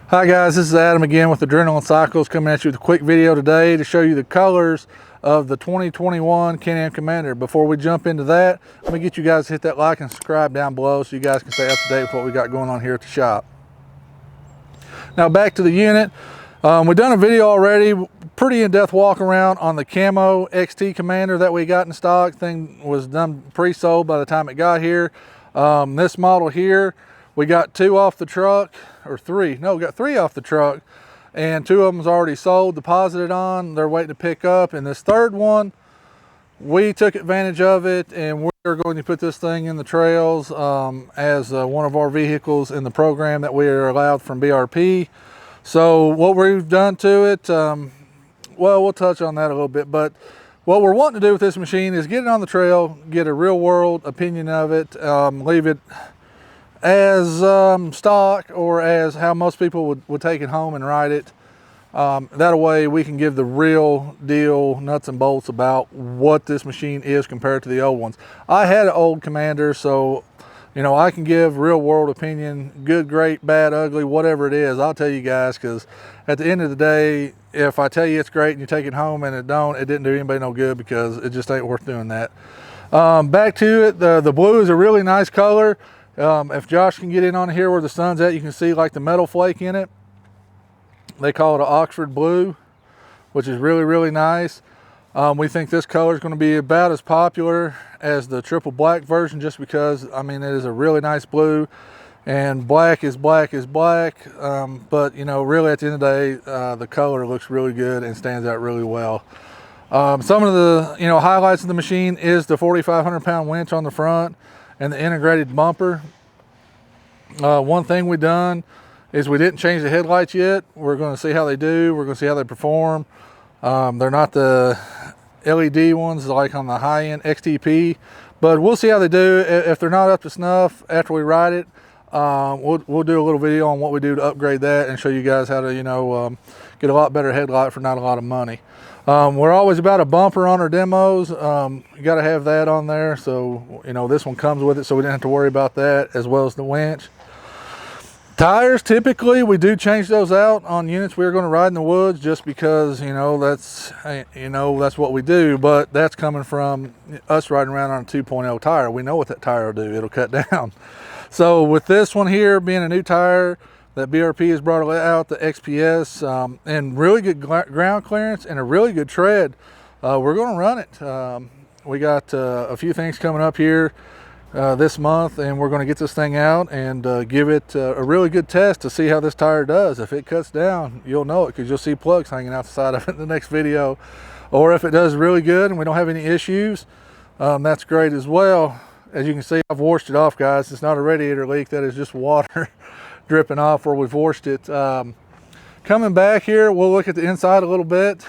Hi guys, this is Adam again with Adrenaline Cycles, coming at you with a quick video today to show you the colors of the 2021 Can-Am Commander. Before we jump into that, let me get you guys to hit that like and subscribe down below so you guys can stay up to date with what we got going on here at the shop. Now back to the unit. We've done a video already, pretty in-depth walk around on the Camo XT Commander that we got in stock. Thing was done pre-sold by the time it got here. This model here, we got two off the truck, or three. No, we got three off the truck, and two of them's already sold, deposited on. They're waiting to pick up. And this third one, we took advantage of it, and we're going to put this thing in the trails as one of our vehicles in the program that we are allowed from BRP. So what we've done to it, well, we'll touch on that a little bit, but what we're wanting to do with this machine is get it on the trail, get a real world opinion of it, leave it as stock or as how most people would take it home and ride it. That way we can give the real deal nuts and bolts about what this machine is compared to the old ones. I had an old Commander, so you know, I can give real world opinion, good, great, bad, ugly, whatever it is. I'll tell you guys, because at the end of the day, if I tell you it's great and you take it home and it didn't do anybody no good, because it just ain't worth doing that. Back to it, the blue is a really nice color. If Josh can get in on here where the sun's at, you can see like the metal flake in it. They call it an Oxford blue, which is really, really nice. We think this color is going to be about as popular as the triple black version, just because, I mean, it is a really nice blue, and black is black is black. But you know, really at the end of the day, the color looks really good and stands out really well. Some of the highlights of the machine is the 4,500 pound winch on the front and the integrated bumper. One thing we've done is we didn't change the headlights yet. We're going to see how they do. We're going to see how they perform. They're not the LED ones like on the high-end XTP, but we'll see how they do. If they're not up to snuff after we ride it, we'll do a little video on what we do to upgrade that and show you guys how to get a lot better headlight for not a lot of money. We're always about a bumper on our demos. You got to have that on there, so this one comes with it, so we didn't have to worry about that, as well as the winch. Tires, typically we do change those out on units we're going to ride in the woods, just because that's what we do. But that's coming from us riding around on a 2.0 tire. We know what that tire will do. It'll cut down. So with this one here being a new tire that BRP has brought out, the XPS, and really good ground clearance and a really good tread, we're going to run it. We got a few things coming up here this month, and we're going to get this thing out and give it a really good test to see how this tire does. If it cuts down, you'll know it, because you'll see plugs hanging out the side of it in the next video. Or if it does really good and we don't have any issues, that's great as well. As you can see, I've washed it off, guys. It's not a radiator leak, that is just water dripping off where we've washed it. Coming back here, we'll look at the inside a little bit.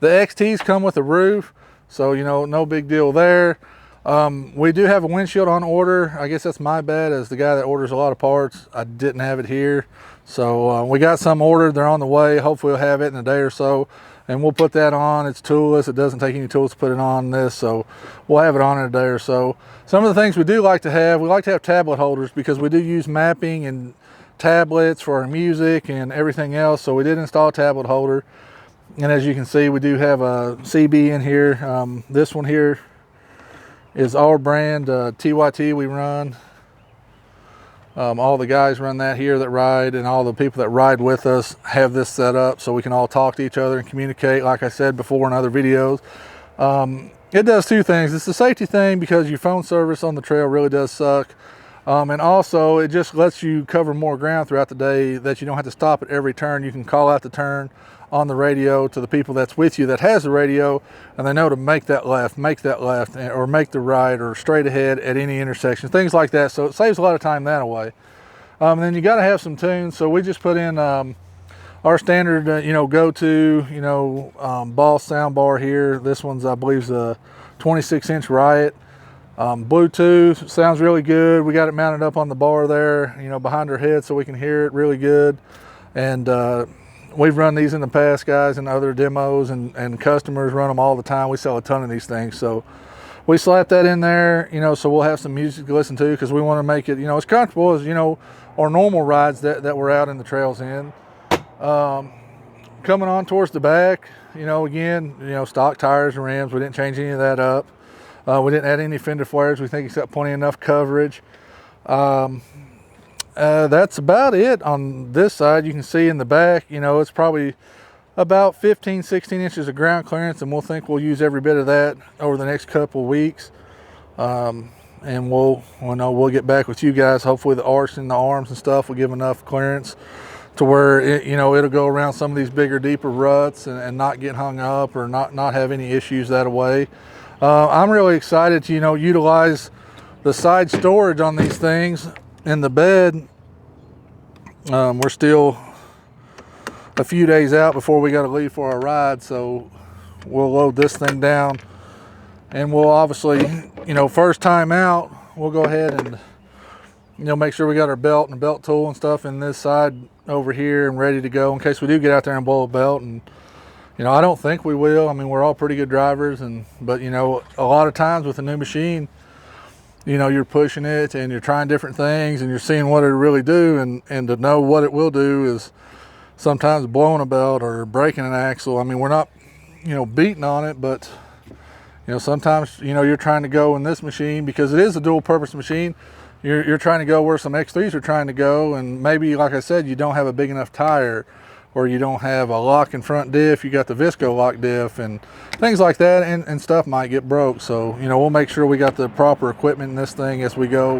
The XTs come with a roof, so no big deal there. We do have a windshield on order. I guess that's my bad, as the guy that orders a lot of parts, I didn't have it here. So we got some ordered. They're on the way. Hopefully we'll have it in a day or so, and we'll put that on. It's toolless. It doesn't take any tools to put it on this, so we'll have it on in a day or so. Some of the things we do like to have, we like to have tablet holders, because we do use mapping and tablets for our music and everything else. So we did install a tablet holder, and as you can see, we do have a CB in here. This one here is our brand, TYT we run. All the guys run that here that ride, and all the people that ride with us have this set up so we can all talk to each other and communicate, like I said before in other videos. It does two things. It's a safety thing, because your phone service on the trail really does suck. And also it just lets you cover more ground throughout the day, that you don't have to stop at every turn. You can call out the turn on the radio to the people that's with you that has the radio, and they know to make that left, or make the right, or straight ahead at any intersection, things like that. So it saves a lot of time that way. And then you got to have some tunes, so we just put in our standard go-to Boss sound bar here. This one's, I believe, is a 26-inch Riot. Bluetooth sounds really good. We got it mounted up on the bar there, behind our head, so we can hear it really good. And we've run these in the past, guys, and other demos, and customers run them all the time. We sell a ton of these things. So we slap that in there, you know, so we'll have some music to listen to, because we want to make it, you know, as comfortable as, you know, our normal rides that we're out in the trails in. Coming on towards the back, you know, again, you know, stock tires and rims. We didn't change any of that up. We didn't add any fender flares. We think it's got plenty enough coverage. That's about it on this side. You can see in the back, you know, it's probably about 15-16 inches of ground clearance, and we'll use every bit of that over the next couple of weeks. And we'll get back with you guys. Hopefully the arch and the arms and stuff will give enough clearance to where it, you know, it'll go around some of these bigger, deeper ruts and not get hung up or not have any issues that way. I'm really excited to, you know, utilize the side storage on these things in the bed. We're still a few days out before we got to leave for our ride, so we'll load this thing down, and we'll obviously, you know, first time out, we'll go ahead and, you know, make sure we got our belt and belt tool and stuff in this side over here and ready to go in case we do get out there and blow a belt. And, you know, I don't think we will. I mean, we're all pretty good drivers, but you know, a lot of times with a new machine, you know, you're pushing it and you're trying different things and you're seeing what it really do, and to know what it will do is sometimes blowing a belt or breaking an axle. I mean, we're not, you know, beating on it, but you know, sometimes, you know, you're trying to go in this machine, because it is a dual purpose machine. You're trying to go where some X3s are trying to go, and maybe, like I said, you don't have a big enough tire, or you don't have a lock in front diff, you got the Visco lock diff and things like that, and stuff might get broke. So, you know, we'll make sure we got the proper equipment in this thing as we go,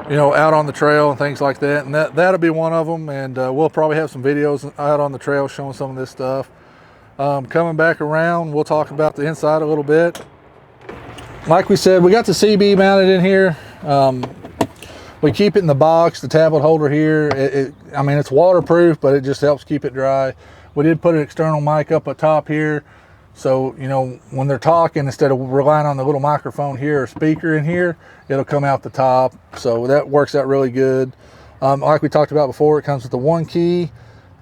you know, out on the trail and things like that. And that'll be one of them, and we'll probably have some videos out on the trail showing some of this stuff. Coming back around, we'll talk about the inside a little bit. Like we said, we got the CB mounted in here. We keep it in the box, the tablet holder here. I mean, it's waterproof, but it just helps keep it dry. We did put an external mic up atop here, so, you know, when they're talking, instead of relying on the little microphone here or speaker in here, it'll come out the top. So that works out really good. Like we talked about before, it comes with the one key,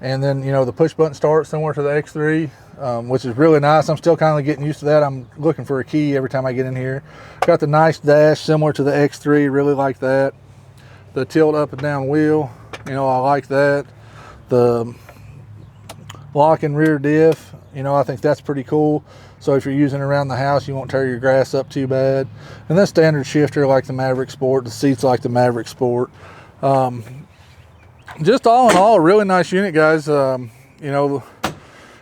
and then, you know, the push button start similar to the X3, which is really nice. I'm still kind of getting used to that. I'm looking for a key every time I get in here. Got the nice dash similar to the X3, really like that. The tilt up and down wheel, you know, I like that. The lock and rear diff, you know, I think that's pretty cool. So if you're using it around the house, you won't tear your grass up too bad. And then standard shifter like the Maverick Sport, the seats like the Maverick Sport. Just all in all, a really nice unit, guys. You know,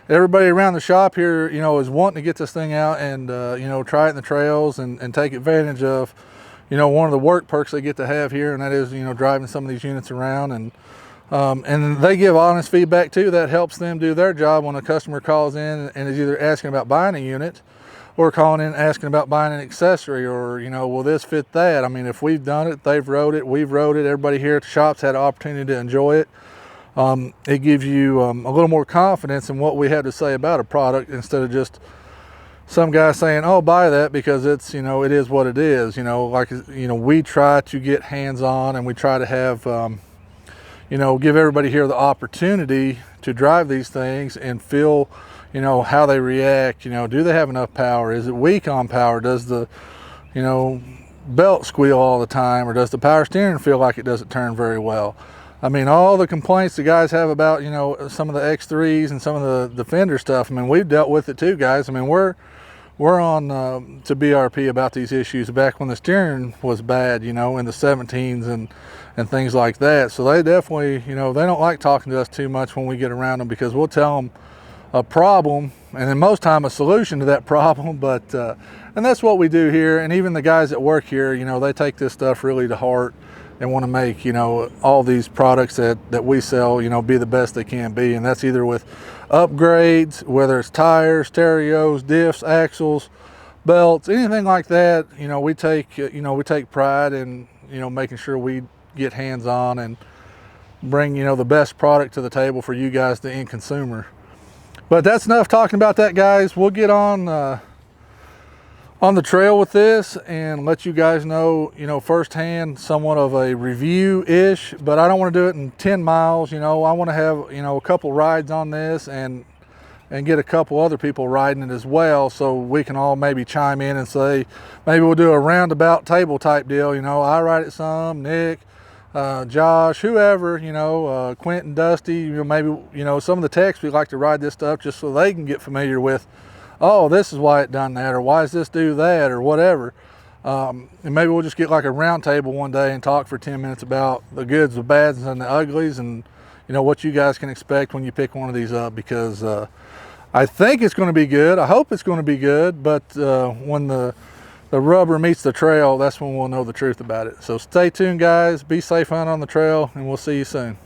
everybody around the shop here, you know, is wanting to get this thing out and, you know, try it in the trails and take advantage of, you know, one of the work perks they get to have here, and that is, you know, driving some of these units around. And they give honest feedback too. That helps them do their job when a customer calls in and is either asking about buying a unit or calling in asking about buying an accessory, or, you know, will this fit that? I mean, if we've done it, they've rode it, we've rode it, everybody here at the shop's had an opportunity to enjoy it. It gives you a little more confidence in what we have to say about a product, instead of just some guy saying, oh, buy that because it's, you know, it is what it is. You know, like, you know, we try to get hands-on, and we try to have, you know, give everybody here the opportunity to drive these things and feel, you know, how they react. You know, do they have enough power? Is it weak on power? Does the, you know, belt squeal all the time, or does the power steering feel like it doesn't turn very well? I mean, all the complaints the guys have about, you know, some of the X3s and some of the fender stuff, I mean, we've dealt with it too, guys. I mean, we're on to BRP about these issues back when the steering was bad, you know, in the 17s and things like that. So they definitely, you know, they don't like talking to us too much when we get around them, because we'll tell them a problem, and then most time a solution to that problem. But and that's what we do here. And even the guys that work here, you know, they take this stuff really to heart and want to make, you know, all these products that we sell, you know, be the best they can be. And that's either with upgrades, whether it's tires, stereos, diffs, axles, belts, anything like that. You know, we take pride in, you know, making sure we get hands-on and bring, you know, the best product to the table for you guys, the end consumer. But that's enough talking about that, guys. We'll get on the trail with this and let you guys know, you know, firsthand, somewhat of a review-ish, but I don't want to do it in 10 miles. You know, I want to have, you know, a couple rides on this and and get a couple other people riding it as well, so we can all maybe chime in and say, maybe we'll do a roundabout table type deal. You know, I ride it some, Nick, Josh, whoever, you know, Quentin, Dusty, you know, maybe, you know, some of the techs, we like to ride this stuff just so they can get familiar with, oh, this is why it done that, or why does this do that, or whatever. And maybe we'll just get like a round table one day and talk for 10 minutes about the goods, the bads, and the uglies, and you know what you guys can expect when you pick one of these up, because I think it's going to be good. I hope it's going to be good, but when the rubber meets the trail, that's when we'll know the truth about it. So stay tuned, guys. Be safe hunting on the trail, and we'll see you soon.